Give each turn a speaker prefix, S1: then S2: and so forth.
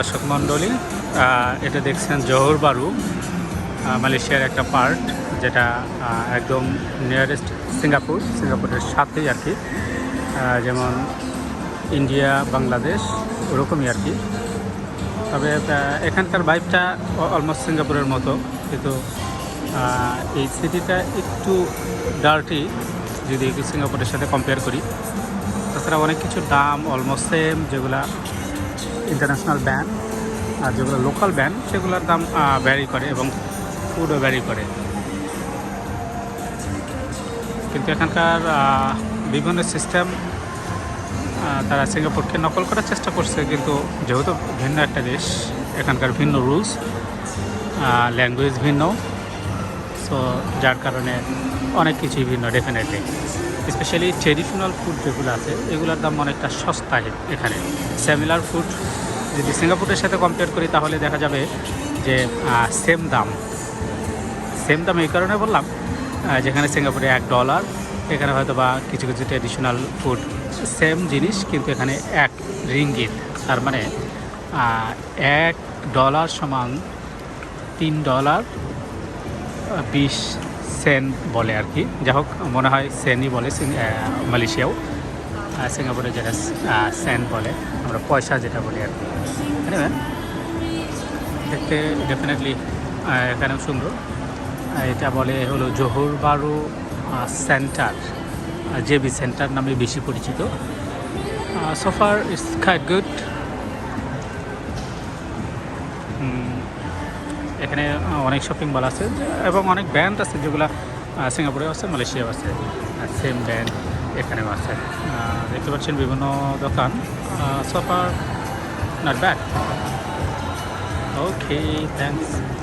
S1: দর্শক মণ্ডলী, এটা দেখছেন জোহর বারু, মালয়েশিয়ার একটা পার্ট, যেটা একদম নিয়ারেস্ট সিঙ্গাপুরের সাথেই আর কি। যেমন ইন্ডিয়া, বাংলাদেশ ওরকমই আর কি। তবে এখানকার ভাইবটা অলমোস্ট সিঙ্গাপুরের মতো, কিন্তু এই সিটিটা একটু ডার্টি যদি সিঙ্গাপুরের সাথে কম্পেয়ার করি। তাছাড়া অনেক কিছু দাম অলমোস্ট সেম, যেগুলা ইন্টারন্যাশনাল ব্যান্ড আর যেগুলো লোকাল ব্যান্ড সেগুলোর দাম ভ্যারি করে এবং ফুডও ভ্যারি করে। কিন্তু এখানকার বিভিন্ন সিস্টেম তারা সিঙ্গাপুরকে নকল করার চেষ্টা করছে, কিন্তু যেহেতু ভিন্ন একটা দেশ, এখানকার ভিন্ন রুলস, ল্যাঙ্গুয়েজ ভিন্ন, সো যার কারণে অনেক কিছুই ভিন্ন ডেফিনেটলি। স্পেশালি ট্রেডিশনাল ফুড যেগুলো আছে এগুলোর দাম অনেকটা সস্তা এখানে। সিমিলার ফুড যদি সিঙ্গাপুরের সাথে কম্পেয়ার করি তাহলে দেখা যাবে যে সেম দাম এই কারণে বললাম, যেখানে সিঙ্গাপুরে $1, এখানে হয়তো বা কিছু কিছু ট্রেডিশনাল ফুড সেম জিনিস কিন্তু এখানে রিঙ্গিত, তার মানে $1 সমান $3.20 বলে আর কি। যাই হোক, মনে হয় সেনই বলে মালয়েশিয়াও, সিঙ্গাপুরে যেটা সেন্ট বলে, আমরা পয়সা যেটা বলি আর কি। দেখতে ডেফিনেটলি এখানেও সুন্দর। এটা বলে হলো জোহর বারু সেন্টার, জেবি সেন্টার নামে বেশি পরিচিত। সোফার ইটস কোয়াইট গুড। এখানে অনেক শপিং মল আছে এবং অনেক ব্যান্ড আছে, যেগুলো সিঙ্গাপুরেও আছে, মালয়েশিয়াও আছে, সেম ব্যান্ড এখানেও আছে। দেখতে পাচ্ছেন বিভিন্ন দোকান। সোফার নট ব্যাড। Okay, thanks.